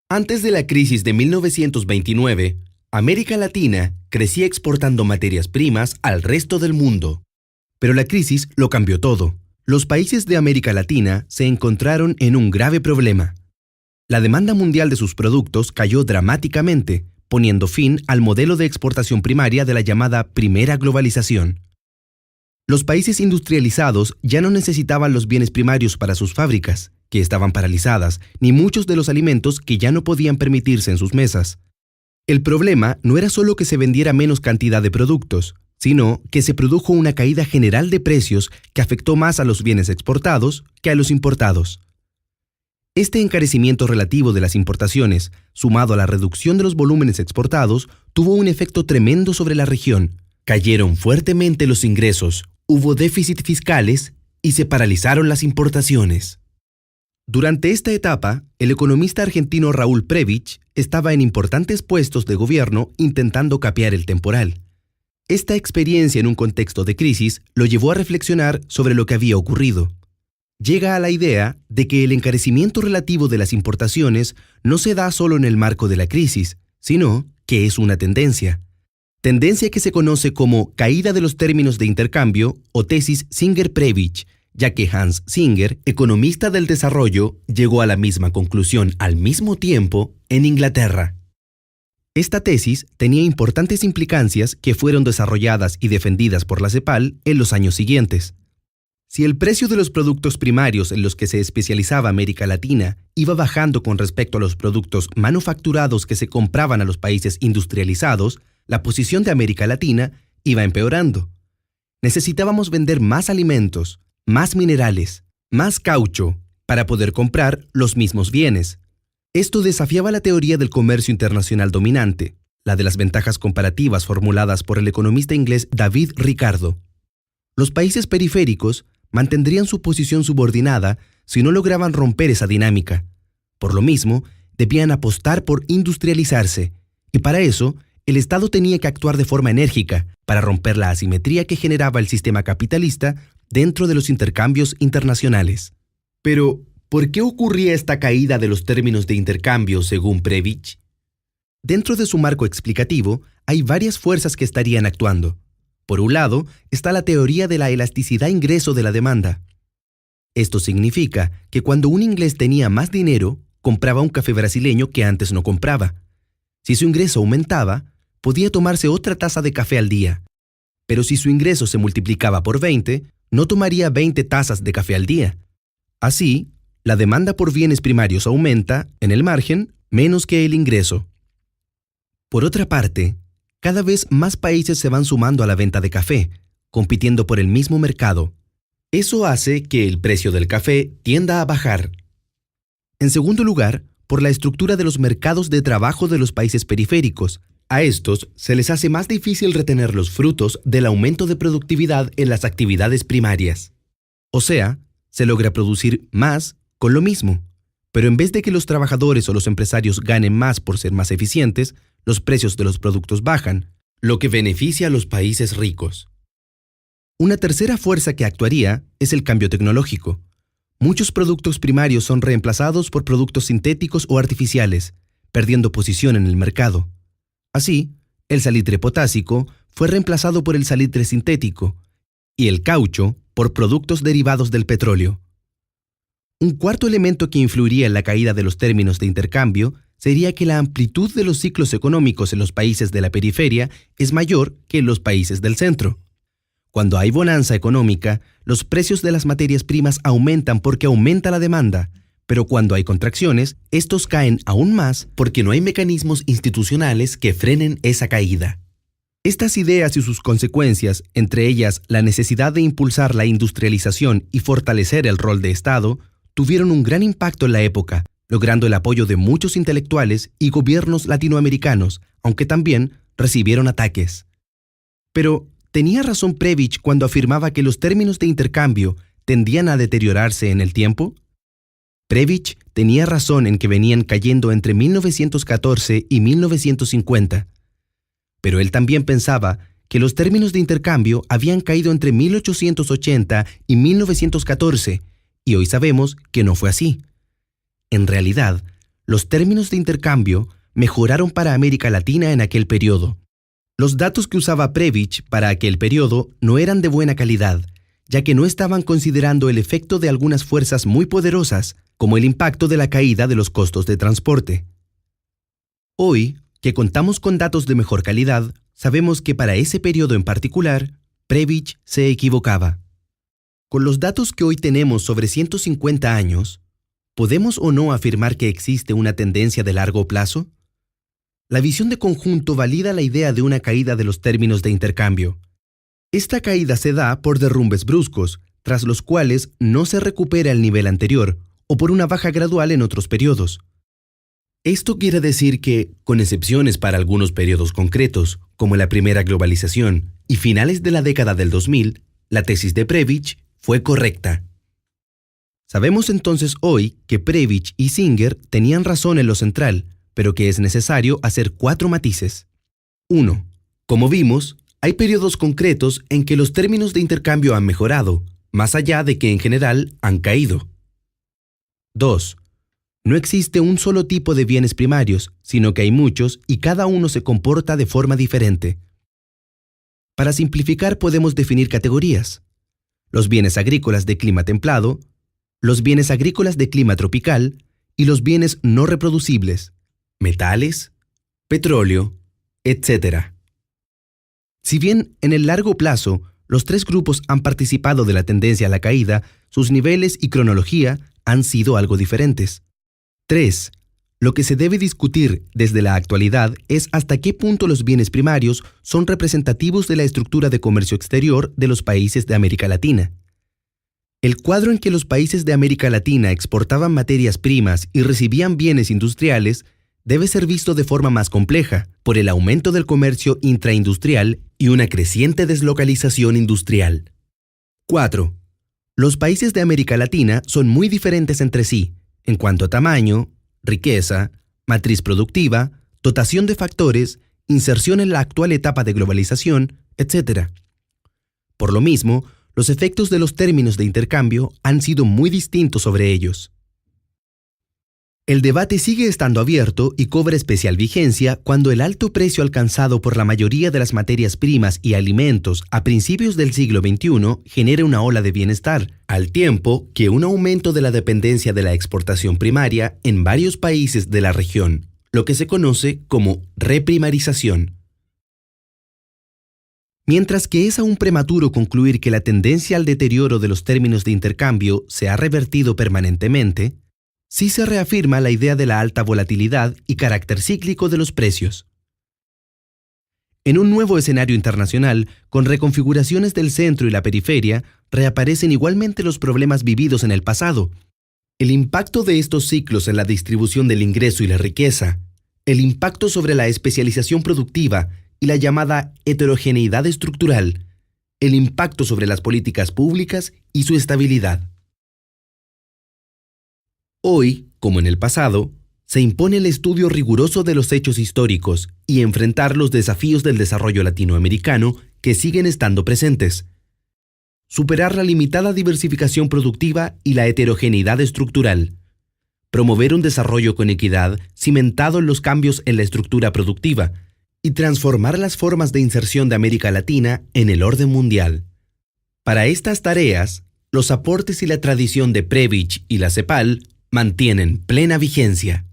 Antes de la crisis de 1929, América Latina crecía exportando materias primas al resto del mundo. Pero la crisis lo cambió todo. Los países de América Latina se encontraron en un grave problema. La demanda mundial de sus productos cayó dramáticamente, poniendo fin al modelo de exportación primaria de la llamada primera globalización. Los países industrializados ya no necesitaban los bienes primarios para sus fábricas, que estaban paralizadas, ni muchos de los alimentos que ya no podían permitirse en sus mesas. El problema no era solo que se vendiera menos cantidad de productos, sino que se produjo una caída general de precios que afectó más a los bienes exportados que a los importados. Este encarecimiento relativo de las importaciones, sumado a la reducción de los volúmenes exportados, tuvo un efecto tremendo sobre la región. Cayeron fuertemente los ingresos, hubo déficit fiscales y se paralizaron las importaciones. Durante esta etapa, el economista argentino Raúl Prebisch estaba en importantes puestos de gobierno intentando capear el temporal. Esta experiencia en un contexto de crisis lo llevó a reflexionar sobre lo que había ocurrido. Llega a la idea de que el encarecimiento relativo de las importaciones no se da solo en el marco de la crisis, sino que es una tendencia. Tendencia que se conoce como caída de los términos de intercambio o tesis Singer-Prebisch, ya que Hans Singer, economista del desarrollo, llegó a la misma conclusión al mismo tiempo en Inglaterra. Esta tesis tenía importantes implicancias que fueron desarrolladas y defendidas por la CEPAL en los años siguientes. Si el precio de los productos primarios en los que se especializaba América Latina iba bajando con respecto a los productos manufacturados que se compraban a los países industrializados, la posición de América Latina iba empeorando. Necesitábamos vender más alimentos, más minerales, más caucho, para poder comprar los mismos bienes. Esto desafiaba la teoría del comercio internacional dominante, la de las ventajas comparativas formuladas por el economista inglés David Ricardo. Los países periféricos mantendrían su posición subordinada si no lograban romper esa dinámica. Por lo mismo, debían apostar por industrializarse, y para eso, el Estado tenía que actuar de forma enérgica para romper la asimetría que generaba el sistema capitalista dentro de los intercambios internacionales. Pero, ¿por qué ocurría esta caída de los términos de intercambio según Prebisch? Dentro de su marco explicativo, hay varias fuerzas que estarían actuando. Por un lado, está la teoría de la elasticidad ingreso de la demanda. Esto significa que cuando un inglés tenía más dinero, compraba un café brasileño que antes no compraba. Si su ingreso aumentaba, podía tomarse otra taza de café al día. Pero si su ingreso se multiplicaba por 20, no tomaría 20 tazas de café al día. Así, la demanda por bienes primarios aumenta, en el margen, menos que el ingreso. Por otra parte, cada vez más países se van sumando a la venta de café, compitiendo por el mismo mercado. Eso hace que el precio del café tienda a bajar. En segundo lugar, por la estructura de los mercados de trabajo de los países periféricos. A estos se les hace más difícil retener los frutos del aumento de productividad en las actividades primarias. O sea, se logra producir más con lo mismo, pero en vez de que los trabajadores o los empresarios ganen más por ser más eficientes, los precios de los productos bajan, lo que beneficia a los países ricos. Una tercera fuerza que actuaría es el cambio tecnológico. Muchos productos primarios son reemplazados por productos sintéticos o artificiales, perdiendo posición en el mercado. Así, el salitre potásico fue reemplazado por el salitre sintético y el caucho por productos derivados del petróleo. Un cuarto elemento que influiría en la caída de los términos de intercambio sería que la amplitud de los ciclos económicos en los países de la periferia es mayor que en los países del centro. Cuando hay bonanza económica, los precios de las materias primas aumentan porque aumenta la demanda, pero cuando hay contracciones, estos caen aún más porque no hay mecanismos institucionales que frenen esa caída. Estas ideas y sus consecuencias, entre ellas la necesidad de impulsar la industrialización y fortalecer el rol de Estado, tuvieron un gran impacto en la época, logrando el apoyo de muchos intelectuales y gobiernos latinoamericanos, aunque también recibieron ataques. Pero, ¿tenía razón Prebisch cuando afirmaba que los términos de intercambio tendían a deteriorarse en el tiempo? Prebisch tenía razón en que venían cayendo entre 1914 y 1950. Pero él también pensaba que los términos de intercambio habían caído entre 1880 y 1914, y hoy sabemos que no fue así. En realidad, Los términos de intercambio mejoraron para América Latina en aquel periodo. Los datos que usaba Prebisch para aquel periodo no eran de buena calidad, ya que no estaban considerando el efecto de algunas fuerzas muy poderosas, como el impacto de la caída de los costos de transporte. Hoy, que contamos con datos de mejor calidad, sabemos que para ese periodo en particular, Prebisch se equivocaba. Con los datos que hoy tenemos sobre 150 años, ¿podemos o no afirmar que existe una tendencia de largo plazo? La visión de conjunto valida la idea de una caída de los términos de intercambio. Esta caída se da por derrumbes bruscos, tras los cuales no se recupera el nivel anterior, o por una baja gradual en otros periodos. Esto quiere decir que, con excepciones para algunos periodos concretos, como la primera globalización y finales de la década del 2000, la tesis de Prebisch fue correcta. Sabemos entonces hoy que Prebisch y Singer tenían razón en lo central, pero que es necesario hacer 4 matices. 1. Como vimos, hay periodos concretos en que los términos de intercambio han mejorado, más allá de que en general han caído. 2. No existe un solo tipo de bienes primarios, sino que hay muchos y cada uno se comporta de forma diferente. Para simplificar podemos definir categorías. Los bienes agrícolas de clima templado, los bienes agrícolas de clima tropical y los bienes no reproducibles, metales, petróleo, etc. Si bien en el largo plazo los 3 grupos han participado de la tendencia a la caída, sus niveles y cronología han sido algo diferentes. 3. Lo que se debe discutir desde la actualidad es hasta qué punto los bienes primarios son representativos de la estructura de comercio exterior de los países de América Latina. El cuadro en que los países de América Latina exportaban materias primas y recibían bienes industriales debe ser visto de forma más compleja, por el aumento del comercio intraindustrial y una creciente deslocalización industrial. 4. Los países de América Latina son muy diferentes entre sí, en cuanto a tamaño, riqueza, matriz productiva, dotación de factores, inserción en la actual etapa de globalización, etc. Por lo mismo, los efectos de los términos de intercambio han sido muy distintos sobre ellos. El debate sigue estando abierto y cobra especial vigencia cuando el alto precio alcanzado por la mayoría de las materias primas y alimentos a principios del siglo XXI genera una ola de bienestar, al tiempo que un aumento de la dependencia de la exportación primaria en varios países de la región, lo que se conoce como reprimarización. Mientras que es aún prematuro concluir que la tendencia al deterioro de los términos de intercambio se ha revertido permanentemente, sí se reafirma la idea de la alta volatilidad y carácter cíclico de los precios. En un nuevo escenario internacional, con reconfiguraciones del centro y la periferia, reaparecen igualmente los problemas vividos en el pasado. El impacto de estos ciclos en la distribución del ingreso y la riqueza, el impacto sobre la especialización productiva y la llamada heterogeneidad estructural, el impacto sobre las políticas públicas y su estabilidad. Hoy, como en el pasado, se impone el estudio riguroso de los hechos históricos y enfrentar los desafíos del desarrollo latinoamericano que siguen estando presentes. Superar la limitada diversificación productiva y la heterogeneidad estructural. Promover un desarrollo con equidad cimentado en los cambios en la estructura productiva y transformar las formas de inserción de América Latina en el orden mundial. Para estas tareas, los aportes y la tradición de Prebisch y la CEPAL mantienen plena vigencia.